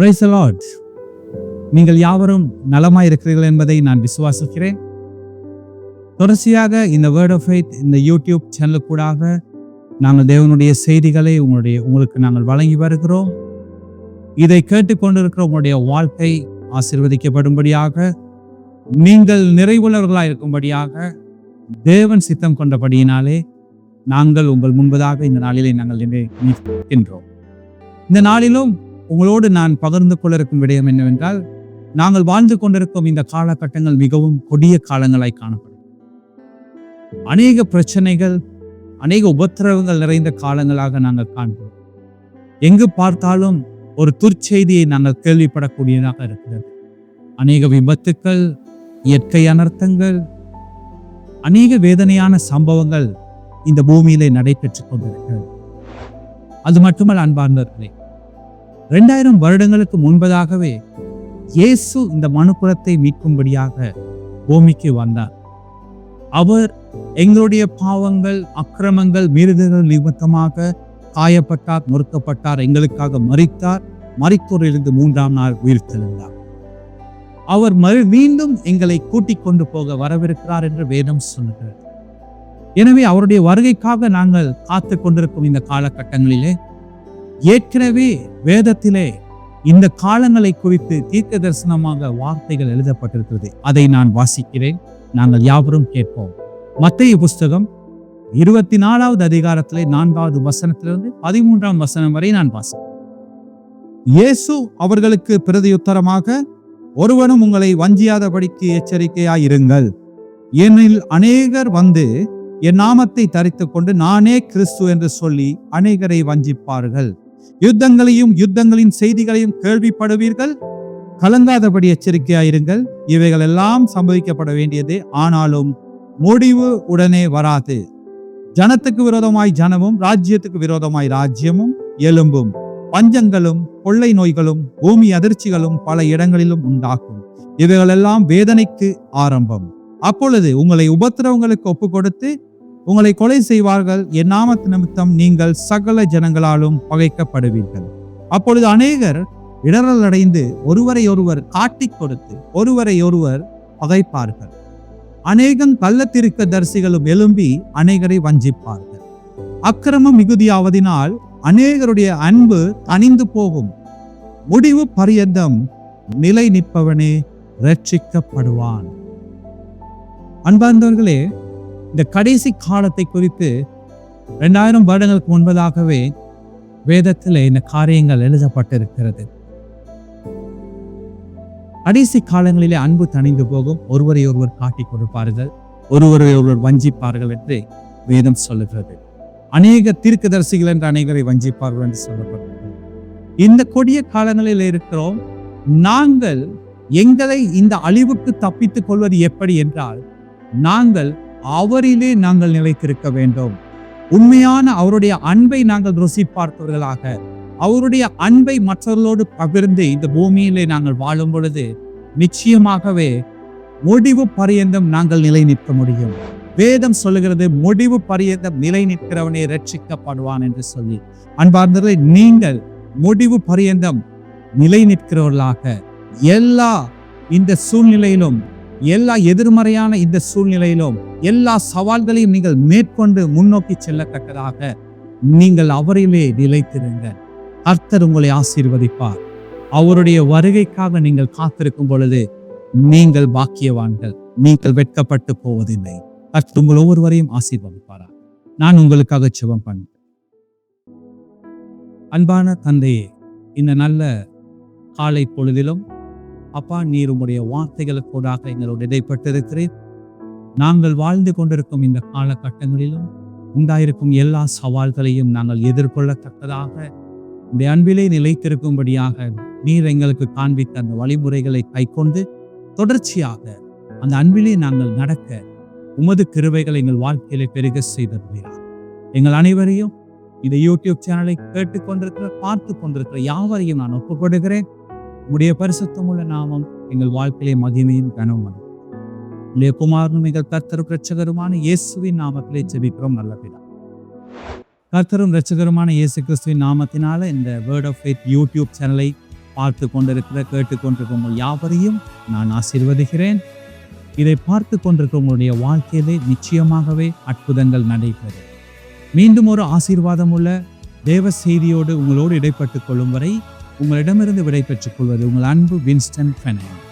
Praise the Lord. நீங்கள் யாவரும் நலமாய் இருக்கிறீர்கள் என்பதை நான் விசுவாசிக்கிறேன். தொடர்ச்சியாக இந்த வேர்ட் ஆஃப் ஃபெய்த் இந்த யூடியூப் சேனலுக்கூடாக நாங்கள் தேவனுடைய செய்திகளை உங்களுக்கு நாங்கள் வழங்கி வருகிறோம். இதை கேட்டுக்கொண்டிருக்கிற உங்களுடைய வாழ்க்கை ஆசீர்வதிக்கப்படும்படியாக, நீங்கள் நிறைவுள்ளவர்களாக இருக்கும்படியாக தேவன் சித்தம் கொண்டபடியினாலே நாங்கள் உங்கள் முன்பதாக இந்த நாளிலே நாங்கள் நிற்கின்றோம். இந்த நாளிலும் உங்களோடு நான் பகிர்ந்து கொள்ள இருக்கும் விடயம் என்னவென்றால், நாங்கள் வாழ்ந்து கொண்டிருக்கும் இந்த காலகட்டங்கள் மிகவும் கொடிய காலங்களாய் காணப்படும். அநேக பிரச்சனைகள், அநேக உபத்திரவங்கள் நிறைந்த காலங்களாக நாங்கள் காண்கிறோம். எங்கு பார்த்தாலும் ஒரு துர்ச்செய்தியை நாங்கள் கேள்விப்படக்கூடியதாக இருக்கிறது. அநேக விபத்துக்கள், இயற்கை அனர்த்தங்கள், அநேக வேதனையான சம்பவங்கள் இந்த பூமியிலே நடைபெற்றுக் கொண்டிருக்கிறது. அது மட்டுமல்ல அன்பார்ந்தவர்களே, 2000 வருடங்களுக்கு முன்பதாகவே இயேசு இந்த மனுக்குலத்தை மீட்கும்படியாக பூமிக்கு வந்தார். அவர் எங்களுடைய பாவங்கள், அக்கிரமங்கள், மீறுதல்கள் நிமித்தமாக காயப்பட்டார், நொறுக்கப்பட்டார், எங்களுக்காக மரித்தார். மரித்தோரிலிருந்து 3ஆம் நாள் உயிர்த்தெழுந்தார். அவர் மீண்டும் எங்களை கூட்டிக் கொண்டு போக வரவிருக்கிறார் என்று வேதம் சொல்லுகிறது. எனவே அவருடைய வருகைக்காக நாங்கள் காத்து கொண்டிருக்கும் இந்த காலகட்டங்களிலே ஏற்கனவே வேதத்திலே இந்த காலங்களை குறித்து தீர்க்க தரிசனமாக வார்த்தைகள் எழுதப்பட்டிருக்கிறது. அதை நான் வாசிக்கிறேன், நாங்கள் யாவரும் கேட்போம். மத்தேயு புஸ்தகம் 24வது அதிகாரத்திலே 4வது வசனத்திலிருந்து 13ஆம் வசனம் வரை நான் வாசிக்கிறேன். இயேசு அவர்களுக்கு பிரதியுத்தரமாக, ஒருவனும் உங்களை வஞ்சியாதபடிக்கு எச்சரிக்கையாயிருங்கள். ஏனெனில் அநேகர் வந்து என் நாமத்தை தரித்துக் கொண்டு நானே கிறிஸ்து என்று சொல்லி அநேகரை வஞ்சிப்பார்கள். யுத்தங்களையும் யுத்தங்களின் செய்திகளையும் கேள்விப்படுவீர்கள். கலங்காதபடி எச்சரிக்கையாயிருங்கள். இவைகள் எல்லாம் சம்பவிக்கப்பட வேண்டியது, ஆனாலும் முடிவு உடனே வராது. ஜனத்துக்கு விரோதமாய் ஜனமும், ராஜ்யத்துக்கு விரோதமாய் ராஜ்யமும் எழும்பும். பஞ்சங்களும் கொள்ளை நோய்களும் பூமி அதிர்ச்சிகளும் பல இடங்களிலும் உண்டாகும். இவைகள் எல்லாம் வேதனைக்கு ஆரம்பம். அப்பொழுது உங்களை உபத்திரவங்களுக்கு ஒப்பு கொடுத்து உங்களை கொலை செய்வார்கள். என் நாமத்து நிமித்தம் நீங்கள் சகல ஜனங்களாலும் பகைக்கப்படுவீர்கள். அப்பொழுது அநேகர் இடரல் அடைந்து ஒருவரை ஒருவர் காட்டிக் கொடுத்து ஒருவரை ஒருவர் பகைப்பார்கள். அநேகம் கள்ளத்திருக்க தரிசிகளும் எழும்பி அநேகரை வஞ்சிப்பார்கள். அக்கிரமம் மிகுதியாவதினால் அநேகருடைய அன்பு தணிந்து போகும். முடிவு பரியந்தம் நிலை நிற்பவனே ரட்சிக்கப்படுவான். அன்பார்ந்தவர்களே, இந்த கடைசி காலத்தை குறித்து 2000 வருடங்களுக்கு முன்பதாகவே வேதத்தில் இந்த காரியங்கள் எழுதப்பட்டிருக்கிறது. கடைசி காலங்களிலே அன்பு தணிந்து போகும், ஒருவரை ஒருவர் காட்டிக் கொடுப்பார்கள், ஒருவரை ஒருவர் வஞ்சிப்பார்கள் என்று வேதம் சொல்லுகிறது. அநேக தீர்க்கதரிசிகள் என்று அநேகரை வஞ்சிப்பார்கள் என்று சொல்லப்படுகிறது. இந்த கொடிய காலங்களில் இருக்கிறோம். நாங்கள் எங்களை இந்த அழிவுக்கு தப்பித்துக் கொள்வது எப்படி என்றால், நாங்கள் அவரிலே நாங்கள் நிலைத்திருக்க வேண்டும். உண்மையான அவருடைய அன்பை நாங்கள் ருசி பார்த்தவர்களாக, அவருடைய அன்பை மற்றவர்களோடு பகிர்ந்து இந்த பூமியிலே நாங்கள் வாழும் பொழுது நிச்சயமாகவே முடிவு பரியந்தம் நாங்கள் நிலை நிற்க முடியும். வேதம் சொல்லுகிறது, முடிவு பரியந்தம் நிலை நிற்கிறவனே ரட்சிக்கப்படுவான் என்று சொல்லி. அன்பார்ந்தவர்களே, நீங்கள் முடிவு பரியந்தம் நிலை நிற்கிறவர்களாக எல்லா இந்த சூழ்நிலையிலும், எல்லா எதிர்மறையான இந்த சூழ்நிலையிலும், எல்லா சவால்களையும் நீங்கள் மேற்கொண்டு முன்னோக்கி செல்லத்தக்கதாக நீங்கள் அவரிலே நிலைத்திருங்கள். கர்த்தர் உங்களை ஆசீர்வதிப்பார். அவருடைய வருகைக்காக நீங்கள் காத்திருக்கும் பொழுது நீங்கள் பாக்கியவான்கள், நீங்கள் வெட்கப்பட்டு போவதில்லை. கர்த்தர் உங்கள் ஒவ்வொருவரையும் ஆசீர்வதிப்பாரா. நான் உங்களுக்காக ஜெபம் பண்ணேன். அன்பான தந்தையே, இந்த நல்ல காலை பொழுதிலும் அப்பா, நீர் உங்களுடைய வார்த்தைகளுக்கூடாக எங்களோடு இடைப்பட்டிருக்கிறேன். நாங்கள் வாழ்ந்து கொண்டிருக்கும் இந்த காலகட்டங்களிலும் உண்டாயிருக்கும் எல்லா சவால்களையும் நாங்கள் எதிர்கொள்ளத்தக்கதாக இந்த அன்பிலே நிலைத்திருக்கும்படியாக நீர் எங்களுக்கு காண்பித்த அந்த வழிமுறைகளை கைக்கொண்டு தொடர்ச்சியாக அந்த அன்பிலே நாங்கள் நடக்க உமது கிருபைகள் எங்கள் வாழ்க்கையிலே பெருக செய்திருக்கிறார். எங்கள் அனைவரையும் இந்த யூடியூப் சேனலை கேட்டுக்கொண்டிருக்கிற, பார்த்து கொண்டிருக்கிற யாவரையும் நான் ஒப்புக்கொடுக்கிறேன். உடைய பரிசுத்தமுள்ள நாமம் எங்கள் வாழ்க்கையிலே மகிமையும் கனமும். உடைய குமாரனும் எங்கள் கர்த்தரும் இரட்சகருமான இயேசுவின் நாமத்திலே ஜெபிக்கிறோம் நல்ல பிதா. கர்த்தரும் இரட்சகருமான இயேசு கிறிஸ்துவின் நாமத்தினால இந்த வேர்ட் ஆஃப் ஃபெய்த் யூடியூப் சேனலை பார்த்து கொண்டிருக்கிற கேட்டுக்கொண்டிருக்கிற உங்கள் யாவரையும் நான் ஆசீர்வதிக்கிறேன். இதை பார்த்து கொண்டிருக்கிற உங்களுடைய வாழ்க்கையிலே நிச்சயமாகவே அற்புதங்கள் நடைபெறும். மீண்டும் ஒரு ஆசீர்வாதம் உள்ள தேவ செய்தியோடு உங்களோடு இடைப்பட்டுக் கொள்ளும் வரை உங்களிடமிருந்து விடை பெற்றுக் கொள்வது உங்கள் அன்பு வின்ஸ்டன் பெர்னாண்டோ.